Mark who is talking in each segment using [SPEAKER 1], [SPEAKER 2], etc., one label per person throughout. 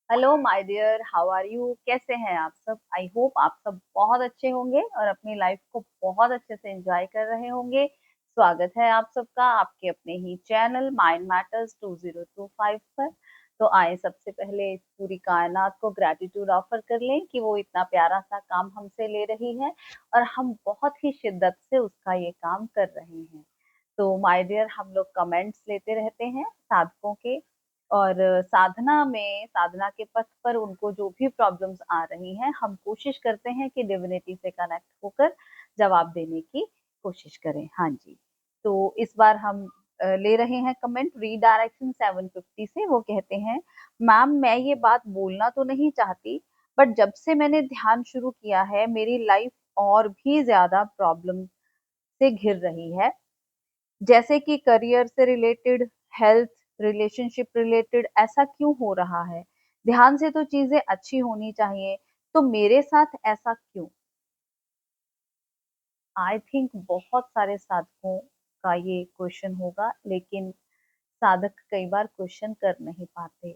[SPEAKER 1] Hello my dear, how are you? कैसे हैं आप सब? आई होप आप सब बहुत अच्छे होंगे और अपनी लाइफ को बहुत अच्छे से एंजॉय कर रहे होंगे। स्वागत है आप सबका आपके अपने ही चैनल माइंड मैटर्स 2025 पर। तो आए सबसे पहले इस पूरी कायनात को ग्रैटिट्यूड ऑफर कर लें कि वो इतना प्यारा सा काम हमसे ले रही है और हम बहुत ही शिद्दत से उसका ये काम कर रहे हैं। तो माय डियर, हम लोग कमेंट्स लेते रहते हैं साधकों के, और साधना के पथ पर उनको जो भी प्रॉब्लम्स आ रही हैं, हम कोशिश करते हैं कि डिविनिटी से कनेक्ट होकर जवाब देने की कोशिश करें। हाँ जी। तो इस बार हम ले रहे हैं कमेंट रीडायरेक्शन 750 से। वो कहते हैं, मैम मैं ये बात बोलना तो नहीं चाहती, बट जब से मैंने ध्यान शुरू किया है मेरी लाइफ और भी ज्यादा प्रॉब्लम से घिर रही है, जैसे कि करियर से रिलेटेड, हेल्थ, रिलेशनशिप रिलेटेड। ऐसा क्यों हो रहा है? ध्यान से तो चीजें अच्छी होनी चाहिए, तो मेरे साथ ऐसा क्यों? आई थिंक बहुत सारे साधकों का ये क्वेश्चन होगा, लेकिन साधक कई बार क्वेश्चन कर नहीं पाते।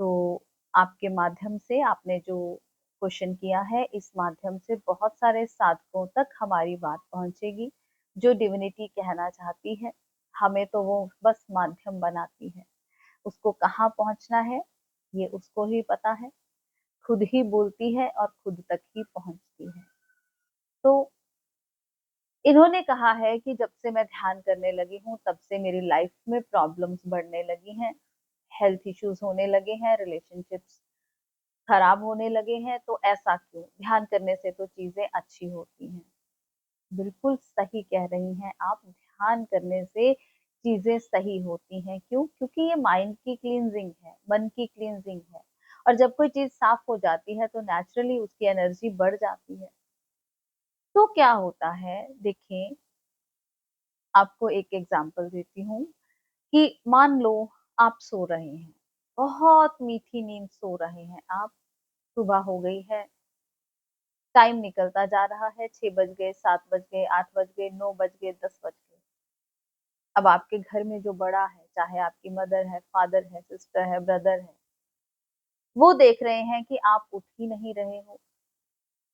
[SPEAKER 1] तो आपके माध्यम से, आपने जो क्वेश्चन किया है, इस माध्यम से बहुत सारे साधकों तक हमारी बात पहुंचेगी। जो डिविनिटी कहना चाहती है, हमें तो वो बस माध्यम बनाती है। उसको कहाँ पहुंचना है ये उसको ही पता है। खुद ही बोलती है और खुद तक ही पहुंचती है। तो इन्होंने कहा है कि जब से मैं ध्यान करने लगी हूँ तब से मेरी लाइफ में प्रॉब्लम्स बढ़ने लगी हैं, हेल्थ इश्यूज होने लगे हैं, रिलेशनशिप्स खराब होने लगे हैं। तो ऐसा क्यों? ध्यान करने से तो चीजें अच्छी होती हैं। बिल्कुल सही कह रही हैं आप। ध्यान करने से चीजें सही होती हैं। क्यों? क्योंकि ये माइंड की क्लींजिंग है, मन की क्लींजिंग है। और जब कोई चीज साफ हो जाती है तो नेचुरली उसकी एनर्जी बढ़ जाती है। तो क्या होता है, देखिए, आपको एक एग्जांपल देती हूँ कि मान लो आप सो रहे हैं, बहुत मीठी नींद सो रहे हैं आप। सुबह हो गई है, टाइम निकलता जा रहा है, 6 बज गए, 7 बज गए, 8 बज गए, 9 बज गए, 10 बज गए। अब आपके घर में जो बड़ा है, चाहे आपकी मदर है, फादर है, सिस्टर है, ब्रदर है, वो देख रहे हैं कि आप उठ ही नहीं रहे हो,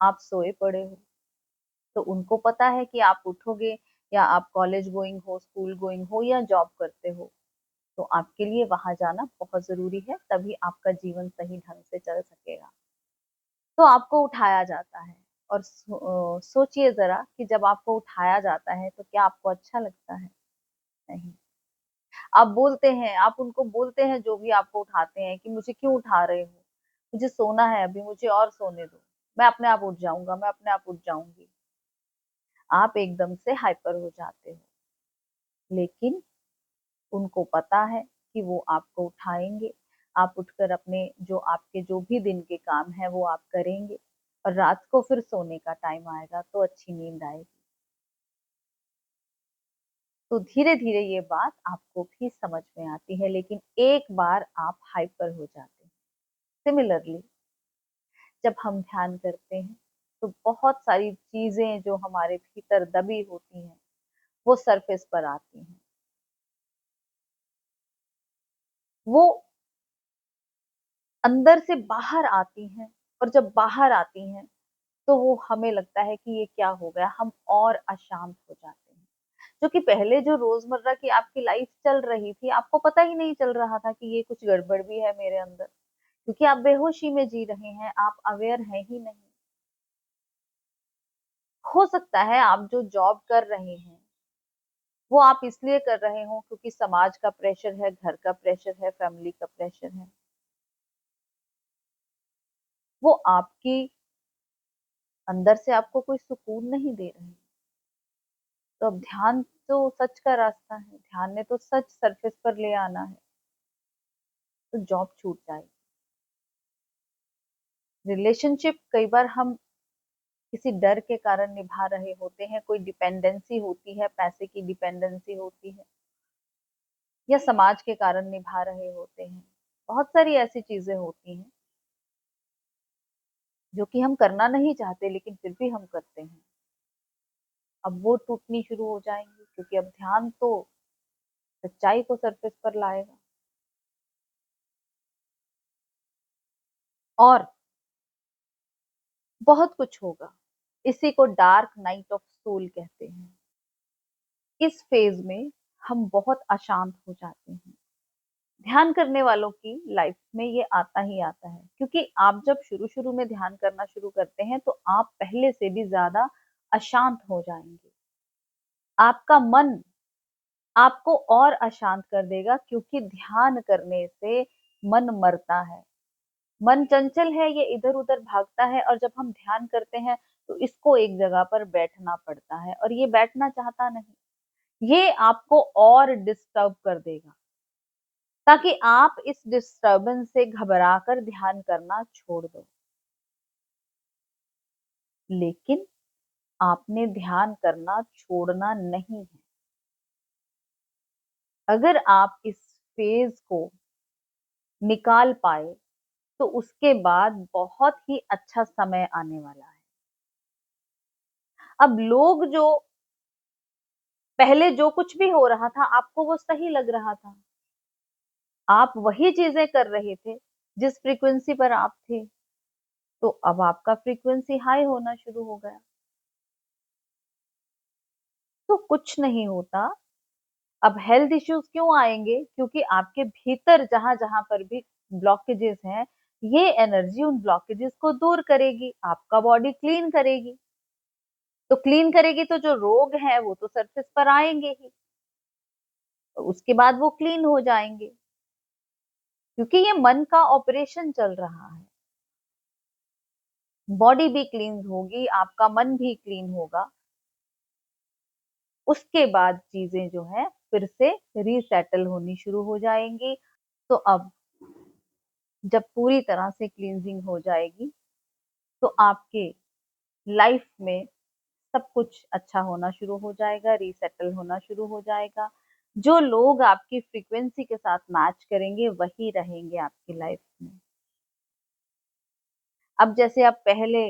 [SPEAKER 1] आप सोए पड़े हो। तो उनको पता है कि आप उठोगे, या आप कॉलेज गोइंग हो, स्कूल गोइंग हो, या जॉब करते हो, तो आपके लिए वहां जाना बहुत जरूरी है, तभी आपका जीवन सही ढंग से चल सकेगा। तो आपको उठाया जाता है, और सोचिए जरा कि जब आपको उठाया जाता है तो क्या आपको अच्छा लगता है? नहीं। आप बोलते हैं, आप उनको बोलते हैं, जो भी आपको उठाते हैं, कि मुझे क्यों उठा रहे हो, मुझे सोना है अभी, मुझे और सोने दो, मैं अपने आप उठ जाऊंगा, मैं अपने आप उठ जाऊंगी। आप एकदम से हाइपर हो जाते हो। लेकिन उनको पता है कि वो आपको उठाएंगे। आप उठकर अपने जो आपके जो भी दिन के काम है वो आप करेंगे, और रात को फिर सोने का टाइम आएगा तो अच्छी नींद आएगी। तो धीरे धीरे ये बात आपको भी समझ में आती है, लेकिन एक बार आप हाइपर हो जाते हैं। सिमिलरली, जब हम ध्यान करते हैं तो बहुत सारी चीजें जो हमारे भीतर दबी होती हैं वो सरफेस पर आती हैं। वो अंदर से बाहर आती हैं, और जब बाहर आती हैं तो वो हमें लगता है कि ये क्या हो गया, हम और अशांत हो जाते हैं। जो कि पहले जो रोजमर्रा की आपकी लाइफ चल रही थी, आपको पता ही नहीं चल रहा था कि ये कुछ गड़बड़ भी है मेरे अंदर, क्योंकि आप बेहोशी में जी रहे हैं, आप अवेयर हैं ही नहीं। हो सकता है आप जो जॉब कर रहे हैं वो आप इसलिए कर रहे हो क्योंकि समाज का प्रेशर है, घर का प्रेशर है, फैमिली का प्रेशर है। वो आपकी अंदर से आपको कोई सुकून नहीं दे रहे। तो अब ध्यान तो सच का रास्ता है, ध्यान ने तो सच सरफेस पर ले आना है। तो जॉब छूट जाएगी, रिलेशनशिप कई बार हम किसी डर के कारण निभा रहे होते हैं, कोई डिपेंडेंसी होती है, पैसे की डिपेंडेंसी होती है, या समाज के कारण निभा रहे होते हैं। बहुत सारी ऐसी चीजें होती हैं जो कि हम करना नहीं चाहते, लेकिन फिर भी हम करते हैं। अब वो टूटनी शुरू हो जाएंगी, क्योंकि अब ध्यान तो सच्चाई को सरफेस पर लाएगा। और बहुत कुछ होगा। इसी को डार्क नाइट ऑफ सोल कहते हैं। इस फेज में हम बहुत अशांत हो जाते हैं। ध्यान करने वालों की लाइफ में ये आता ही आता है, क्योंकि आप जब शुरू-शुरू में ध्यान करना शुरू करते हैं, तो आप पहले से भी ज़्यादा अशांत हो जाएँगे। आपका मन आपको और अशांत कर देगा, क्योंकि ध्यान करने से मन मरता है। मन चंचल है, ये इधर-उधर भागता है और जब हम ध्यान करते हैं, तो इसको एक जगह पर बैठना पड़ता है और ये बैठना चाहता नहीं। ये आपको और डिस्टर्ब कर देगा, ताकि आप इस डिस्टर्बेंस से घबराकर ध्यान करना छोड़ दो। लेकिन आपने ध्यान करना छोड़ना नहीं है। अगर आप इस फेज़ को निकाल पाए, तो उसके बाद बहुत ही अच्छा समय आने वाला है। अब लोग जो पहले जो कुछ भी हो रहा था, आपको वो सही लग रहा था। आप वही चीज़ें कर रहे थे, जिस फ्रीक्वेंसी पर आप थे, तो अब आपका फ्रीक्वेंसी हाई होना शुरू हो गया। तो कुछ नहीं होता। अब हेल्थ इश्यूज़ क्यों आएँगे? क्योंकि आपके भीतर जहाँ-जहाँ पर भी ब्लॉकेजेस हैं, ये एनर्जी उन ब्लॉकेजेस को दूर करेगी, आपका बॉडी क्लीन करेगी। तो क्लीन करेगी तो जो रोग हैं, वो तो सरफेस पर आएँगे ही, तो उसके बाद वो क्लीन हो जाएँगे। क्योंकि ये मन का ऑपरेशन चल रहा है। बॉडी भी क्लीन होगी, आपका मन भी क्लीन होगा। उसके बाद चीज़ें जो हैं, फिर से रीसेटल होनी शुरू हो जाएँगी। तो अब जब पूरी तरह से क्लींजिंग हो जाएगी, तो आपके लाइफ में सब कुछ अच्छा होना शुरू हो जाएगा, रीसेटल होना शुरू हो जाएगा। जो लोग आपकी फ्रीक्वेंसी के साथ मैच करेंगे, वही रहेंगे आपकी लाइफ में। अब जैसे आप पहले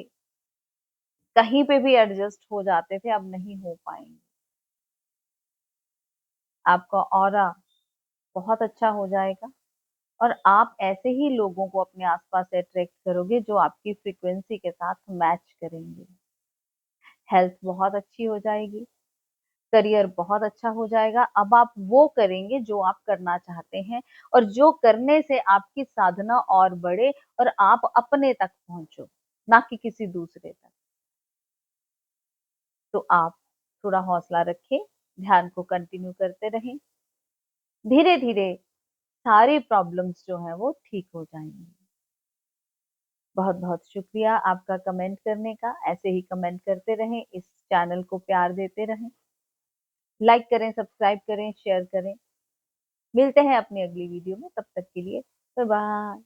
[SPEAKER 1] कहीं पे भी एडजस्ट हो जाते थे, अब नहीं हो पाएँगे। आपका ऑरा बहुत अच्छा हो जाएगा और आप ऐसे ही लोगों को अपने आस-पास अट्रैक्ट करोगे, जो आपकी फ्रीक्वेंसी के साथ मैच करेंगे। हेल्थ बहुत अच्छी हो जाएगी, करियर बहुत अच्छा हो जाएगा। अब आप वो करेंगे जो आप करना चाहते हैं और जो करने से आपकी साधना और बढ़े और आप अपने तक पहुँचो, ना कि किसी दूसरे तक। तो आप थोड़ा हौसला रखें, ध्यान को कंटिन्यू करते रहें। धीरे-धीरे सारी प्रॉब्लम्स जो हैं वो ठीक हो जाएँगी। बहुत-बहुत शुक्रिया आपका कमेंट करने का। ऐसे ही कमेंट करते रहें, इस चैनल को प्यार देते रहें। लाइक करें, सब्सक्राइब करें, शेयर करें। मिलते हैं अपनी अगली वीडियो में, तब तक के लिए बाय बाय।